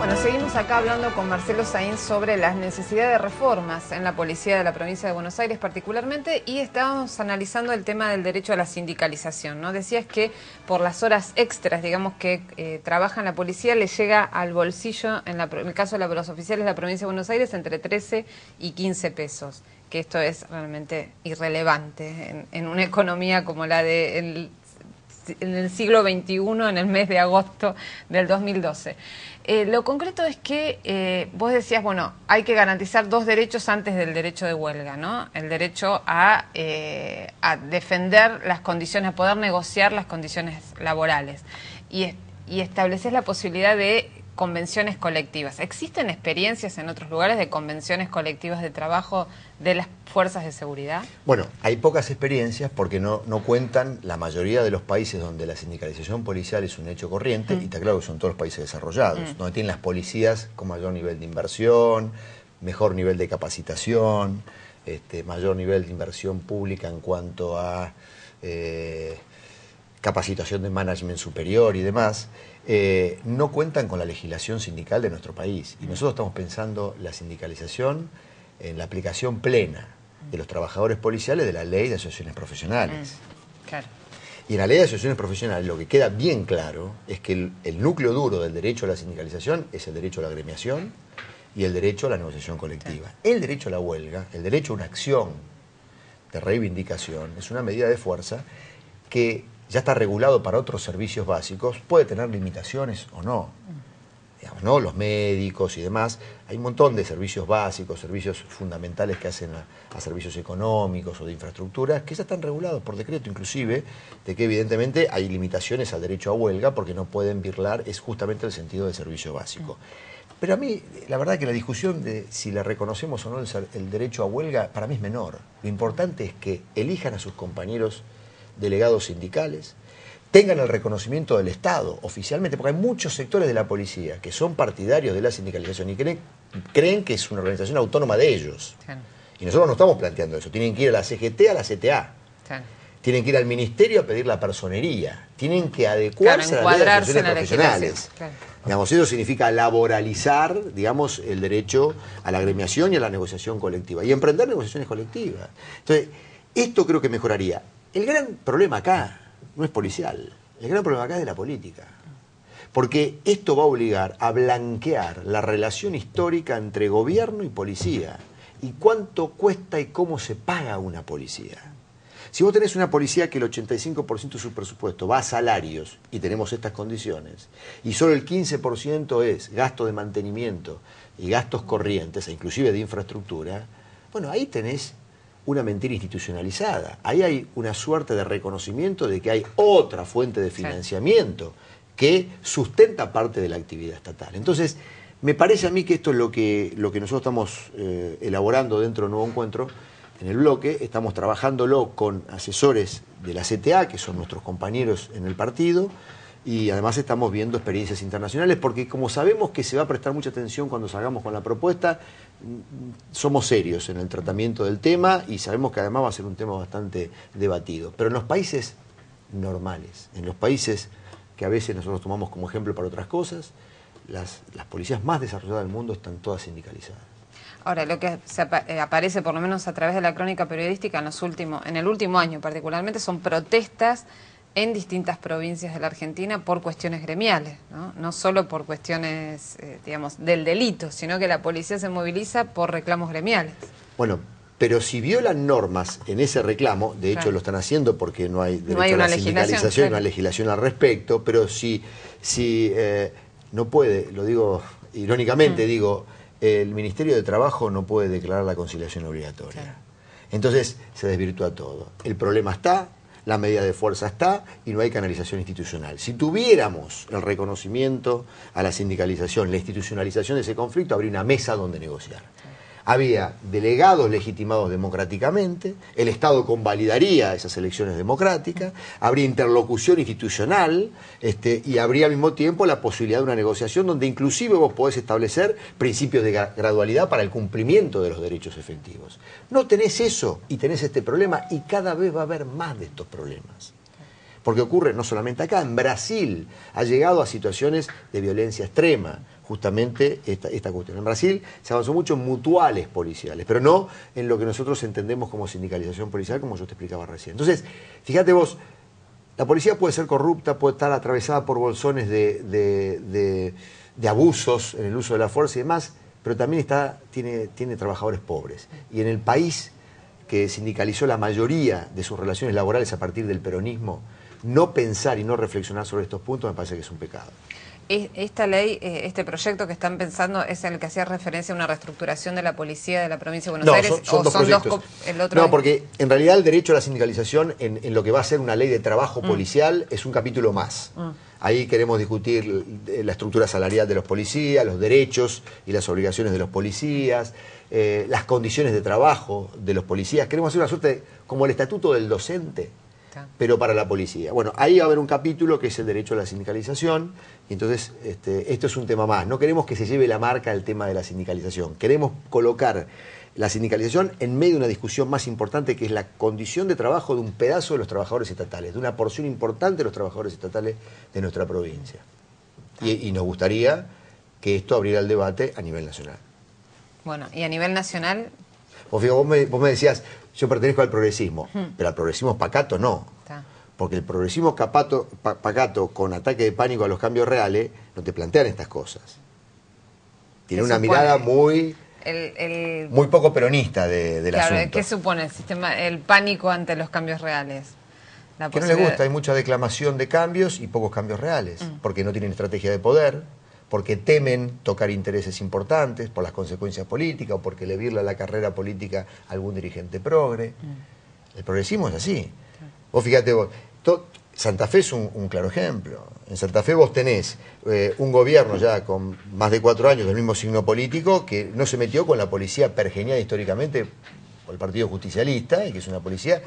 Bueno, seguimos acá hablando con Marcelo Sainz sobre las necesidades de reformas en la policía de la provincia de Buenos Aires particularmente, y estábamos analizando el tema del derecho a la sindicalización, ¿no? Decías que por las horas extras, digamos, que trabaja en la policía, le llega al bolsillo, en el caso de los oficiales de la provincia de Buenos Aires, entre 13 y 15 pesos, que esto es realmente irrelevante en una economía como la de en el siglo XXI, en el mes de agosto del 2012. Lo concreto es que vos decías, bueno, hay que garantizar dos derechos antes del derecho de huelga, ¿no? El derecho a defender las condiciones, a poder negociar las condiciones laborales y establecer la posibilidad de convenciones colectivas. ¿Existen experiencias en otros lugares de convenciones colectivas de trabajo de las fuerzas de seguridad? Bueno, hay pocas experiencias porque no cuentan la mayoría de los países donde la sindicalización policial es un hecho corriente, y está claro que son todos los países desarrollados, donde tienen las policías con mayor nivel de inversión, mejor nivel de capacitación, mayor nivel de inversión pública en cuanto a capacitación de management superior y demás. No cuentan con la legislación sindical de nuestro país, y nosotros estamos pensando la sindicalización en la aplicación plena de los trabajadores policiales de la ley de asociaciones profesionales. Claro. Y en la ley de asociaciones profesionales lo que queda bien claro es que el núcleo duro del derecho a la sindicalización es el derecho a la agremiación y el derecho a la negociación colectiva. El derecho a la huelga, el derecho a una acción de reivindicación, es una medida de fuerza que ya está regulado para otros servicios básicos, puede tener limitaciones o no. Digamos, ¿no? Los médicos y demás, hay un montón de servicios básicos, servicios fundamentales que hacen a servicios económicos o de infraestructuras, que ya están regulados por decreto, inclusive, de que evidentemente hay limitaciones al derecho a huelga porque no pueden birlar, es justamente el sentido del servicio básico. Pero a mí, la verdad que la discusión de si le reconocemos o no el derecho a huelga, para mí es menor. Lo importante es que elijan a sus compañeros delegados sindicales, tengan el reconocimiento del Estado oficialmente, porque hay muchos sectores de la policía que son partidarios de la sindicalización y creen que es una organización autónoma de ellos. Sí. Y nosotros no estamos planteando eso. Tienen que ir a la CGT, a la CTA. Sí. Tienen que ir al ministerio a pedir la personería. Tienen que adecuarse a la ley de asociaciones profesionales. Claro. Digamos, eso significa laboralizar, digamos, el derecho a la agremiación y a la negociación colectiva. Y emprender negociaciones colectivas. Entonces, esto creo que mejoraría. El gran problema acá no es policial, el gran problema acá es de la política. Porque esto va a obligar a blanquear la relación histórica entre gobierno y policía. Y cuánto cuesta y cómo se paga una policía. Si vos tenés una policía que el 85% de su presupuesto va a salarios, y tenemos estas condiciones, y solo el 15% es gasto de mantenimiento y gastos corrientes, e inclusive de infraestructura, bueno, ahí tenés una mentira institucionalizada. Ahí hay una suerte de reconocimiento de que hay otra fuente de financiamiento que sustenta parte de la actividad estatal. Entonces, me parece a mí que esto es lo que nosotros estamos elaborando dentro del Nuevo Encuentro. En el bloque estamos trabajándolo con asesores de la CTA, que son nuestros compañeros en el partido, y además estamos viendo experiencias internacionales, porque como sabemos que se va a prestar mucha atención cuando salgamos con la propuesta, somos serios en el tratamiento del tema y sabemos que además va a ser un tema bastante debatido. Pero en los países normales, en los países que a veces nosotros tomamos como ejemplo para otras cosas, las policías más desarrolladas del mundo están todas sindicalizadas. Ahora, lo que aparece, por lo menos a través de la crónica periodística en el último año particularmente, son protestas en distintas provincias de la Argentina por cuestiones gremiales, no solo por cuestiones, digamos, del delito, sino que la policía se moviliza por reclamos gremiales. Bueno, pero si violan normas en ese reclamo, de hecho lo están haciendo porque no hay derecho a la sindicalización, no hay legislación al respecto, pero si no puede, lo digo irónicamente, digo, el Ministerio de Trabajo no puede declarar la conciliación obligatoria. Claro. Entonces se desvirtúa todo. El problema está, la medida de fuerza está y no hay canalización institucional. Si tuviéramos el reconocimiento a la sindicalización, la institucionalización de ese conflicto, habría una mesa donde negociar. Había delegados legitimados democráticamente, el Estado convalidaría esas elecciones democráticas, habría interlocución institucional y habría al mismo tiempo la posibilidad de una negociación donde inclusive vos podés establecer principios de gradualidad para el cumplimiento de los derechos efectivos. No tenés eso y tenés este problema y cada vez va a haber más de estos problemas. Porque ocurre no solamente acá, en Brasil ha llegado a situaciones de violencia extrema, justamente esta cuestión. En Brasil se avanzó mucho en mutuales policiales, pero no en lo que nosotros entendemos como sindicalización policial, como yo te explicaba recién. Entonces, fíjate vos, la policía puede ser corrupta, puede estar atravesada por bolsones de abusos en el uso de la fuerza y demás, pero también tiene trabajadores pobres. Y en el país que sindicalizó la mayoría de sus relaciones laborales a partir del peronismo, no pensar y no reflexionar sobre estos puntos me parece que es un pecado. Esta ley, este proyecto que están pensando, ¿es el que hacía referencia a una reestructuración de la policía de la provincia de Buenos Aires? Son dos proyectos. No, porque en realidad el derecho a la sindicalización en lo que va a ser una ley de trabajo policial es un capítulo más. Ahí queremos discutir la estructura salarial de los policías, los derechos y las obligaciones de los policías, las condiciones de trabajo de los policías. Queremos hacer una suerte como el estatuto del docente, pero para la policía. Bueno, ahí va a haber un capítulo que es el derecho a la sindicalización, y entonces esto es un tema más. No queremos que se lleve la marca el tema de la sindicalización. Queremos colocar la sindicalización en medio de una discusión más importante, que es la condición de trabajo de un pedazo de los trabajadores estatales, de una porción importante de los trabajadores estatales de nuestra provincia. Y nos gustaría que esto abriera el debate a nivel nacional. Bueno, y a nivel nacional... Vos me decías, yo pertenezco al progresismo, pero al progresismo pacato no. Porque el progresismo pacato con ataque de pánico a los cambios reales no te plantean estas cosas. Tiene una mirada muy poco peronista del asunto. ¿Qué supone el sistema, el pánico ante los cambios reales? Que no les gusta, hay mucha declamación de cambios y pocos cambios reales, porque no tienen estrategia de poder, porque temen tocar intereses importantes por las consecuencias políticas o porque le virla la carrera política a algún dirigente progre. El progresismo es así. Vos fíjate, Santa Fe es un claro ejemplo. En Santa Fe vos tenés un gobierno ya con más de 4 años del mismo signo político que no se metió con la policía pergeñada históricamente por el Partido Justicialista, y que es una policía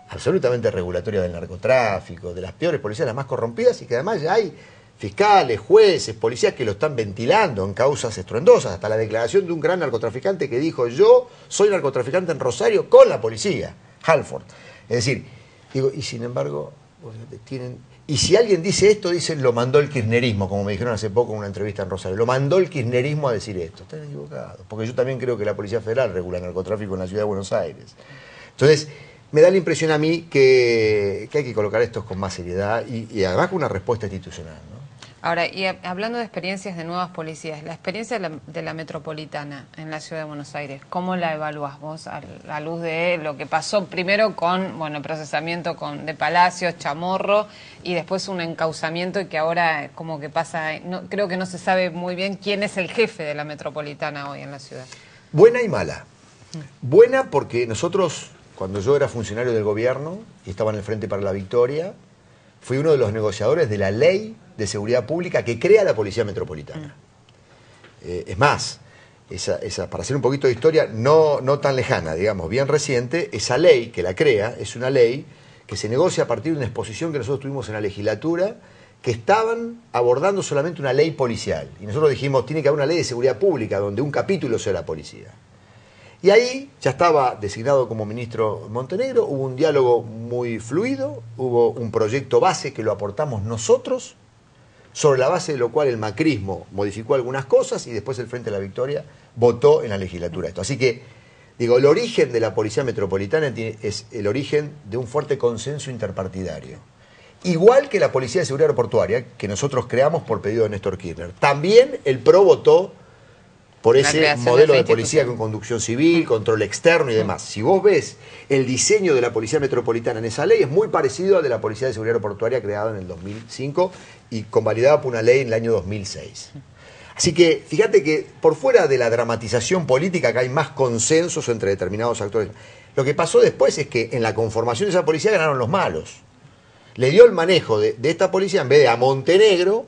absolutamente regulatoria del narcotráfico, de las peores policías, las más corrompidas, y que además ya hay fiscales, jueces, policías que lo están ventilando en causas estruendosas, hasta la declaración de un gran narcotraficante que dijo: yo soy narcotraficante en Rosario con la policía, Halford. Es decir, digo, y sin embargo, y si alguien dice esto, dicen lo mandó el kirchnerismo, como me dijeron hace poco en una entrevista en Rosario, lo mandó el kirchnerismo a decir esto. Están equivocados, porque yo también creo que la Policía Federal regula el narcotráfico en la ciudad de Buenos Aires. Entonces, me da la impresión a mí que hay que colocar esto con más seriedad y además con una respuesta institucional, ¿no? Ahora, y hablando de experiencias de nuevas policías, la experiencia de la metropolitana en la ciudad de Buenos Aires, ¿cómo la evaluás vos a la luz de lo que pasó primero con, bueno, procesamiento de Palacios, Chamorro, y después un encauzamiento, y que ahora como que pasa, creo que no se sabe muy bien quién es el jefe de la metropolitana hoy en la ciudad? Buena y mala. Buena porque nosotros, cuando yo era funcionario del gobierno y estaba en el Frente para la Victoria, fui uno de los negociadores de la ley de seguridad pública que crea la Policía Metropolitana. Es más, para hacer un poquito de historia no tan lejana, digamos, bien reciente, esa ley que la crea es una ley que se negocia a partir de una exposición que nosotros tuvimos en la legislatura, que estaban abordando solamente una ley policial. Y nosotros dijimos, tiene que haber una ley de seguridad pública donde un capítulo sea la policía. Y ahí ya estaba designado como ministro Montenegro, hubo un diálogo muy fluido, hubo un proyecto base que lo aportamos nosotros, sobre la base de lo cual el macrismo modificó algunas cosas y después el Frente de la Victoria votó en la legislatura esto. Así que, digo, el origen de la Policía Metropolitana es el origen de un fuerte consenso interpartidario. Igual que la Policía de Seguridad Aeroportuaria, que nosotros creamos por pedido de Néstor Kirchner. También el PRO votó por ese modelo de policía con conducción civil, control externo y demás. Si vos ves el diseño de la Policía Metropolitana en esa ley, es muy parecido al de la Policía de Seguridad Aeroportuaria creada en el 2005 y convalidada por una ley en el año 2006. Así que fíjate que por fuera de la dramatización política, que hay más consensos entre determinados actores, lo que pasó después es que en la conformación de esa policía ganaron los malos. Le dio el manejo de esta policía, en vez de a Montenegro,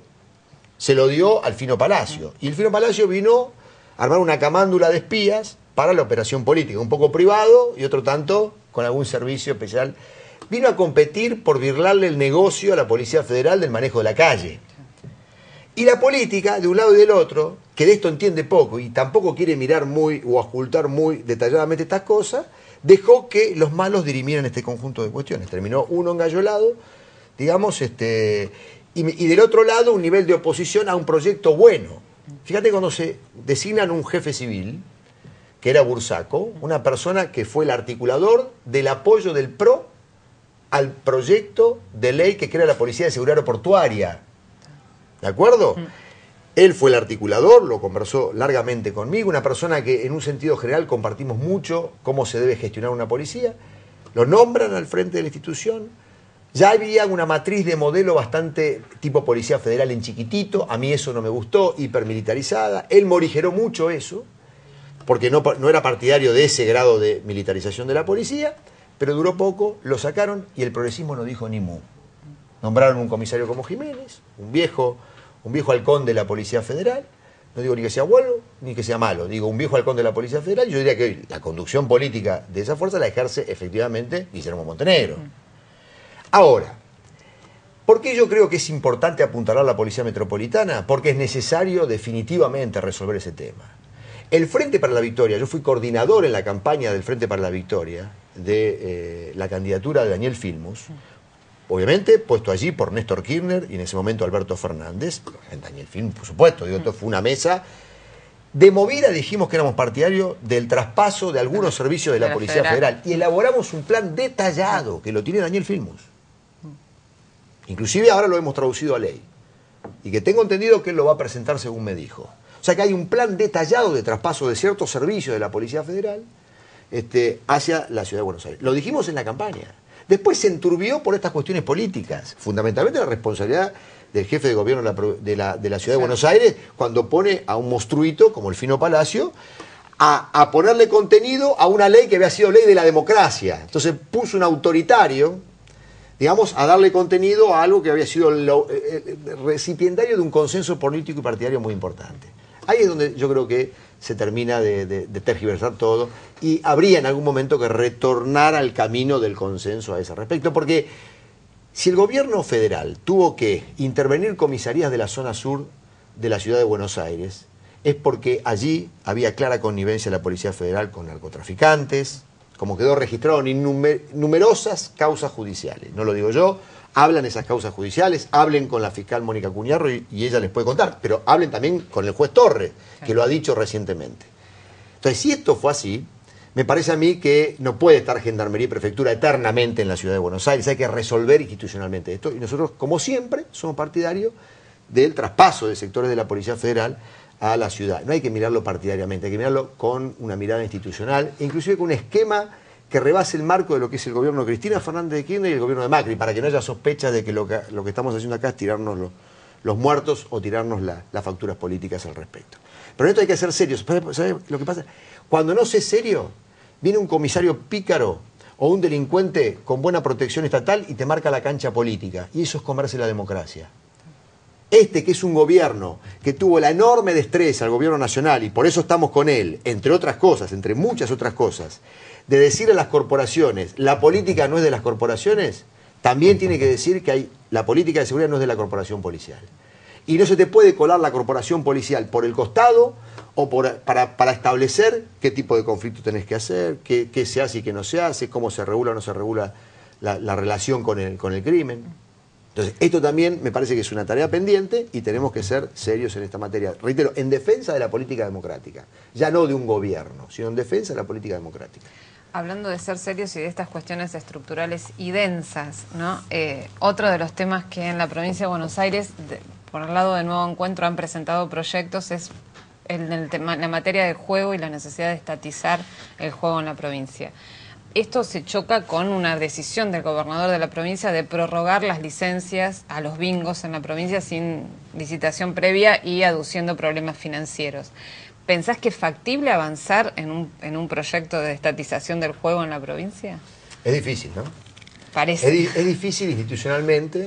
se lo dio al Fino Palacio. Y el Fino Palacio vino armar una camándula de espías para la operación política, un poco privado y otro tanto con algún servicio especial. Vino a competir por virlarle el negocio a la Policía Federal del manejo de la calle. Y la política, de un lado y del otro, que de esto entiende poco y tampoco quiere mirar muy o ocultar muy detalladamente estas cosas, dejó que los malos dirimieran este conjunto de cuestiones. Terminó uno engallolado, digamos, y del otro lado un nivel de oposición a un proyecto bueno. Fíjate cuando se designan un jefe civil, que era Bursaco, una persona que fue el articulador del apoyo del PRO al proyecto de ley que crea la Policía de Seguridad Aeroportuaria. ¿De acuerdo? Él fue el articulador, lo conversó largamente conmigo, una persona que en un sentido general compartimos mucho cómo se debe gestionar una policía. Lo nombran al frente de la institución. Ya había una matriz de modelo bastante tipo Policía Federal en chiquitito. A mí eso no me gustó, hipermilitarizada. Él morigeró mucho eso, porque no era partidario de ese grado de militarización de la policía, pero duró poco, lo sacaron y el progresismo no dijo ni mu. Nombraron un comisario como Jiménez, un viejo halcón de la Policía Federal. No digo ni que sea bueno ni que sea malo, digo un viejo halcón de la Policía Federal. Y yo diría que hoy la conducción política de esa fuerza la ejerce efectivamente Guillermo Montenegro. Ahora, ¿por qué yo creo que es importante apuntalar la Policía Metropolitana? Porque es necesario definitivamente resolver ese tema. El Frente para la Victoria, yo fui coordinador en la campaña del Frente para la Victoria de la candidatura de Daniel Filmus, obviamente puesto allí por Néstor Kirchner y en ese momento Alberto Fernández, Daniel Filmus, por supuesto, digo, esto fue una mesa. De movida dijimos que éramos partidarios del traspaso de algunos servicios de la Policía Federal y elaboramos un plan detallado que lo tiene Daniel Filmus. Inclusive ahora lo hemos traducido a ley y que tengo entendido que él lo va a presentar según me dijo. O sea que hay un plan detallado de traspaso de ciertos servicios de la Policía Federal hacia la Ciudad de Buenos Aires. Lo dijimos en la campaña. Después se enturbió por estas cuestiones políticas, fundamentalmente la responsabilidad del jefe de gobierno de la Ciudad de Buenos Aires cuando pone a un monstruito como el Fino Palacio a ponerle contenido a una ley que había sido ley de la democracia. Entonces puso un autoritario, digamos, a darle contenido a algo que había sido el recipiendario de un consenso político y partidario muy importante. Ahí es donde yo creo que se termina de tergiversar todo y habría en algún momento que retornar al camino del consenso a ese respecto, porque si el gobierno federal tuvo que intervenir comisarías de la zona sur de la ciudad de Buenos Aires, es porque allí había clara connivencia de la Policía Federal con narcotraficantes, como quedó registrado en numerosas causas judiciales. No lo digo yo, hablan esas causas judiciales, hablen con la fiscal Mónica Cuñarro y ella les puede contar, pero hablen también con el juez Torres, que lo ha dicho recientemente. Entonces, si esto fue así, me parece a mí que no puede estar Gendarmería y Prefectura eternamente en la Ciudad de Buenos Aires, hay que resolver institucionalmente esto, y nosotros, como siempre, somos partidarios del traspaso de sectores de la Policía Federal a la ciudad. No hay que mirarlo partidariamente, hay que mirarlo con una mirada institucional, e inclusive con un esquema que rebase el marco de lo que es el gobierno de Cristina Fernández de Kirchner y el gobierno de Macri, para que no haya sospecha de que lo que estamos haciendo acá es tirarnos los muertos o tirarnos las facturas políticas al respecto. Pero en esto hay que ser serios. ¿Sabes lo que pasa? Cuando no se es serio, viene un comisario pícaro o un delincuente con buena protección estatal y te marca la cancha política. Y eso es comerse la democracia. Que es un gobierno que tuvo la enorme destreza, el gobierno nacional, y por eso estamos con él, entre otras cosas, entre muchas otras cosas, de decir a las corporaciones, la política no es de las corporaciones, también tiene que decir que la política de seguridad no es de la corporación policial. Y no se te puede colar la corporación policial por el costado o para establecer qué tipo de conflicto tenés que hacer, qué se hace y qué no se hace, cómo se regula o no se regula la relación con el crimen. Entonces, esto también me parece que es una tarea pendiente y tenemos que ser serios en esta materia. Reitero, en defensa de la política democrática, ya no de un gobierno, sino en defensa de la política democrática. Hablando de ser serios y de estas cuestiones estructurales y densas, ¿no? Otro de los temas que en la provincia de Buenos Aires, por el lado de Nuevo Encuentro, han presentado proyectos es la materia del juego y la necesidad de estatizar el juego en la provincia. Esto se choca con una decisión del gobernador de la provincia de prorrogar las licencias a los bingos en la provincia sin licitación previa y aduciendo problemas financieros. ¿Pensás que es factible avanzar en un proyecto de estatización del juego en la provincia? Es difícil, ¿no? Parece. Es difícil institucionalmente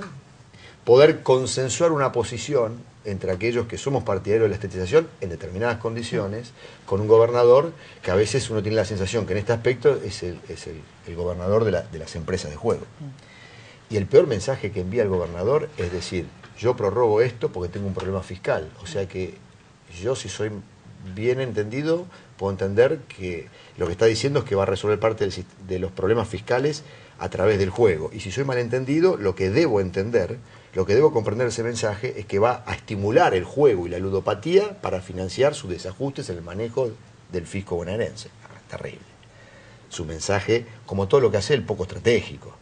poder consensuar una posición entre aquellos que somos partidarios de la estatización en determinadas condiciones, con un gobernador que a veces uno tiene la sensación que en este aspecto es el gobernador de las empresas de juego. Y el peor mensaje que envía el gobernador es decir, yo prorrogo esto porque tengo un problema fiscal. O sea que yo, si soy bien entendido, puedo entender que lo que está diciendo es que va a resolver parte de los problemas fiscales a través del juego. Y si soy malentendido, lo que debo entender, lo que debo comprender de ese mensaje es que va a estimular el juego y la ludopatía para financiar sus desajustes en el manejo del fisco bonaerense. Terrible. Su mensaje, como todo lo que hace, el poco estratégico.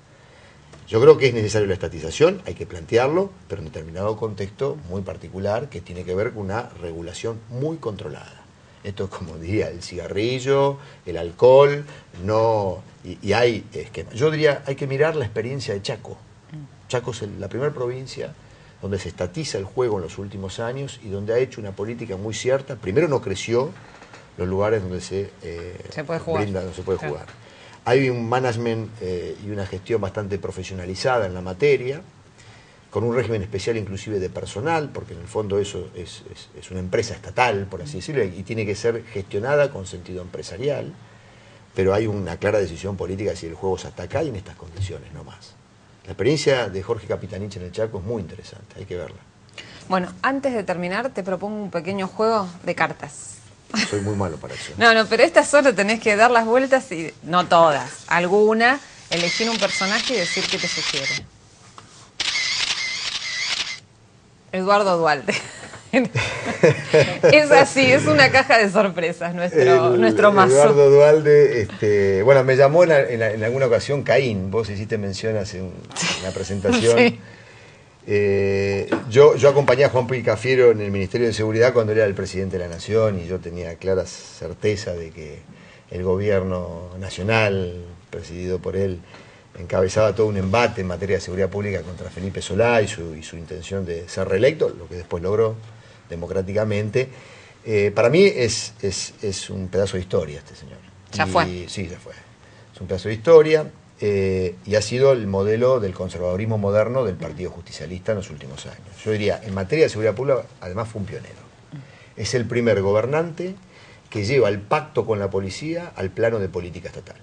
Yo creo que es necesario la estatización, hay que plantearlo, pero en determinado contexto muy particular que tiene que ver con una regulación muy controlada. Esto es como diría el cigarrillo, el alcohol, no, y hay esquemas. Yo diría, hay que mirar la experiencia de Chaco. Chaco es la primera provincia donde se estatiza el juego en los últimos años y donde ha hecho una política muy cierta. Primero no creció los lugares donde se puede jugar. Brinda, no se puede jugar. Hay un management y una gestión bastante profesionalizada en la materia, con un régimen especial inclusive de personal, porque en el fondo eso es una empresa estatal, por así decirlo, y tiene que ser gestionada con sentido empresarial, pero hay una clara decisión política si el juego se ataca y en estas condiciones, no más. La experiencia de Jorge Capitanich en el Chaco es muy interesante, hay que verla. Bueno, antes de terminar, te propongo un pequeño juego de cartas. Soy muy malo para eso. No, pero esta solo tenés que dar las vueltas y no todas, alguna, elegir un personaje y decir qué te sugiere. Eduardo Duhalde. Es así, es una caja de sorpresas nuestro mazo. Eduardo Duhalde, bueno, me llamó en alguna ocasión Caín, vos hiciste mención hace una presentación. Sí. Yo acompañé a Juan Picafiero en el Ministerio de Seguridad cuando él era el presidente de la Nación y yo tenía clara certeza de que el gobierno nacional, presidido por él, encabezaba todo un embate en materia de seguridad pública contra Felipe Solá y su intención de ser reelecto, lo que después logró democráticamente. Para mí es un pedazo de historia este señor. ¿Ya fue? Sí, ya fue. Es un pedazo de historia. Y ha sido el modelo del conservadurismo moderno del Partido Justicialista en los últimos años. Yo diría, en materia de seguridad pública, además fue un pionero. Es el primer gobernante que lleva el pacto con la policía al plano de política estatal.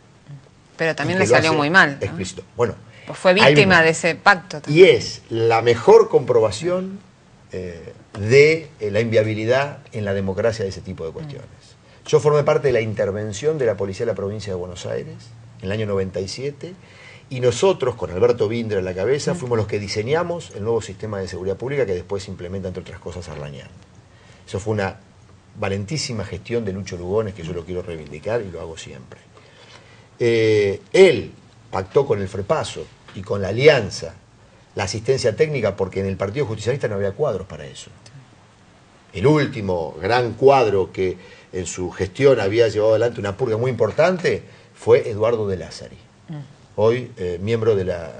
Pero también le salió muy mal, ¿no? Explícito. Bueno, pues fue víctima de ese pacto también. Y es la mejor comprobación de la inviabilidad en la democracia de ese tipo de cuestiones. Yo formé parte de la intervención de la policía de la provincia de Buenos Aires en el año 97, y nosotros, con Alberto Binder en la cabeza, fuimos los que diseñamos el nuevo sistema de seguridad pública que después se implementa, entre otras cosas, Arlañán. Eso fue una valentísima gestión de Lucho Lugones, que yo lo quiero reivindicar y lo hago siempre. Él pactó con el FREPASO y con la Alianza la asistencia técnica porque en el Partido Justicialista no había cuadros para eso. El último gran cuadro que en su gestión había llevado adelante una purga muy importante fue Eduardo de Lázari, hoy miembro de la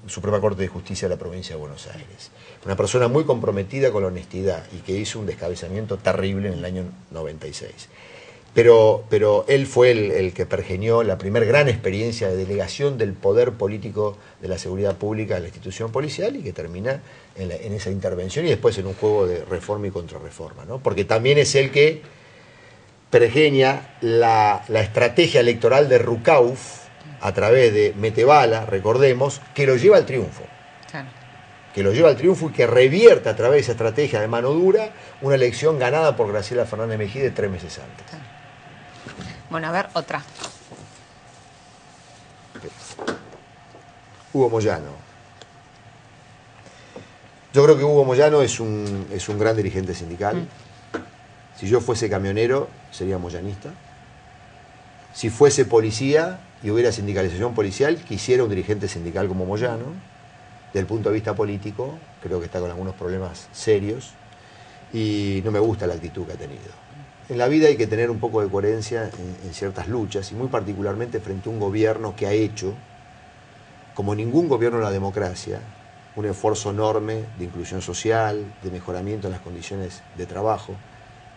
Suprema Corte de Justicia de la provincia de Buenos Aires. Una persona muy comprometida con la honestidad y que hizo un descabezamiento terrible en el año 96. Pero él fue el que pergeñó la primer gran experiencia de delegación del poder político de la seguridad pública a la institución policial y que termina en esa intervención y después en un juego de reforma y contrarreforma, ¿no? Porque también es el que pergeña la estrategia electoral de Rucauf a través de Metebala, recordemos, que lo lleva al triunfo. Claro. Que lo lleva al triunfo y que revierte a través de esa estrategia de mano dura una elección ganada por Graciela Fernández Mejía 3 meses antes. Claro. Bueno, a ver, otra. Hugo Moyano. Yo creo que Hugo Moyano es un gran dirigente sindical. Si yo fuese camionero, sería moyanista. Si fuese policía y hubiera sindicalización policial, quisiera un dirigente sindical como Moyano. Desde el punto de vista político, creo que está con algunos problemas serios y no me gusta la actitud que ha tenido. En la vida hay que tener un poco de coherencia en ciertas luchas y muy particularmente frente a un gobierno que ha hecho, como ningún gobierno de la democracia, un esfuerzo enorme de inclusión social, de mejoramiento en las condiciones de trabajo.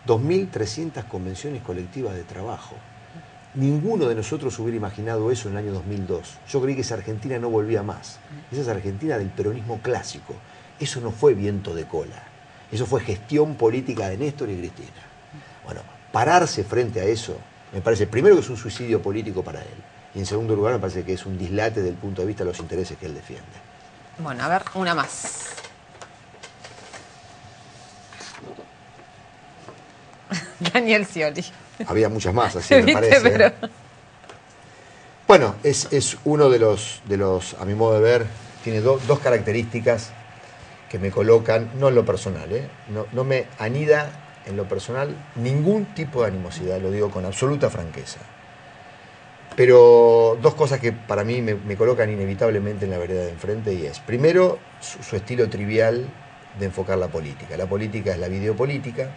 2.300 convenciones colectivas de trabajo. Ninguno de nosotros hubiera imaginado eso en el año 2002. Yo creí que esa Argentina no volvía más. Esa es Argentina del peronismo clásico. Eso no fue viento de cola. Eso fue gestión política de Néstor y Cristina. Bueno, pararse frente a eso, me parece, primero que es un suicidio político para él. Y en segundo lugar, me parece que es un dislate desde el punto de vista de los intereses que él defiende. Bueno, a ver, una más. Daniel Scioli. Había muchas más, así me parece. Pero... Bueno, es uno de los, a mi modo de ver, tiene dos características que me colocan, no en lo personal, no me anida en lo personal ningún tipo de animosidad, lo digo con absoluta franqueza. Pero dos cosas que para mí me colocan inevitablemente en la vereda de enfrente, y es, primero, su estilo trivial de enfocar la política. La política es la videopolítica,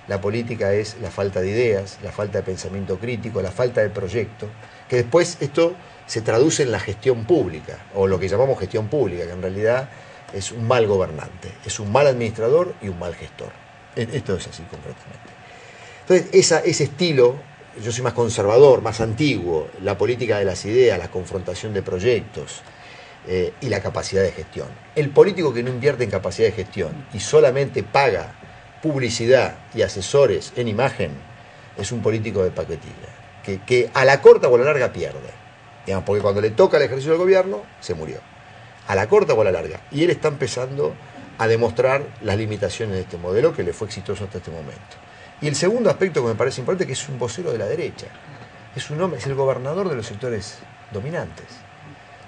la política es la falta de ideas, la falta de pensamiento crítico, la falta de proyecto, que después esto se traduce en la gestión pública, o lo que llamamos gestión pública, que en realidad es un mal gobernante, es un mal administrador y un mal gestor. Esto es así concretamente. Entonces, ese estilo, yo soy más conservador, más antiguo, la política de las ideas, la confrontación de proyectos y la capacidad de gestión. El político que no invierte en capacidad de gestión y solamente paga publicidad y asesores en imagen es un político de paquetilla, que a la corta o a la larga pierde. Digamos, porque cuando le toca el ejercicio del gobierno, se murió. A la corta o a la larga. Y él está empezando a demostrar las limitaciones de este modelo que le fue exitoso hasta este momento. Y el segundo aspecto que me parece importante es que es un vocero de la derecha. Es un hombre, es el gobernador de los sectores dominantes.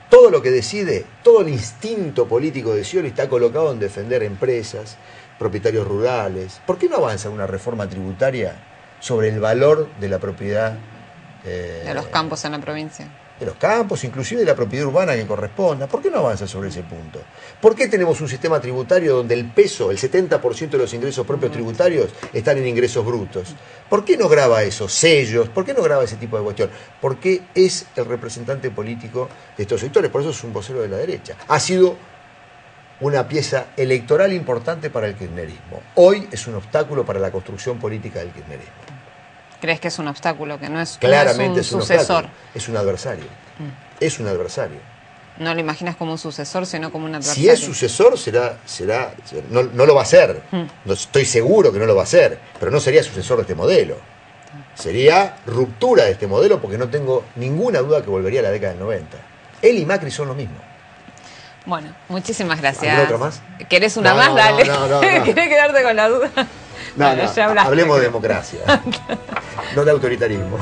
Todo lo que decide, todo el instinto político de Scioli está colocado en defender empresas, propietarios rurales. ¿Por qué no avanza una reforma tributaria sobre el valor de la propiedad? De los campos en la provincia. De los campos, inclusive de la propiedad urbana que corresponda. ¿Por qué no avanza sobre ese punto? ¿Por qué tenemos un sistema tributario donde el peso, el 70% de los ingresos propios tributarios están en ingresos brutos? ¿Por qué no graba eso? Sellos, ¿por qué no graba ese tipo de cuestión? Porque es el representante político de estos sectores, por eso es un vocero de la derecha. Ha sido una pieza electoral importante para el kirchnerismo. Hoy es un obstáculo para la construcción política del kirchnerismo. ¿Crees que es un obstáculo, que no es, claramente no es un sucesor? Es un adversario. Es un adversario. No lo imaginas como un sucesor, sino como un adversario. Si es sucesor, no lo va a ser. No, estoy seguro que no lo va a ser, pero no sería sucesor de este modelo. Sería ruptura de este modelo, porque no tengo ninguna duda que volvería a la década del 90. Él y Macri son lo mismo. Bueno, muchísimas gracias. ¿Alguna otra más? ¿Querés una más? Dale. No. ¿Querés quedarte con la duda? Hablemos de democracia, no de autoritarismo.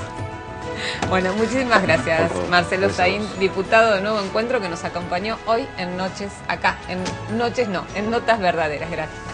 Bueno, muchísimas gracias, Marcelo Saín, diputado de Nuevo Encuentro, que nos acompañó hoy en Noches, acá, en Noches no, en Notas Verdaderas. Gracias.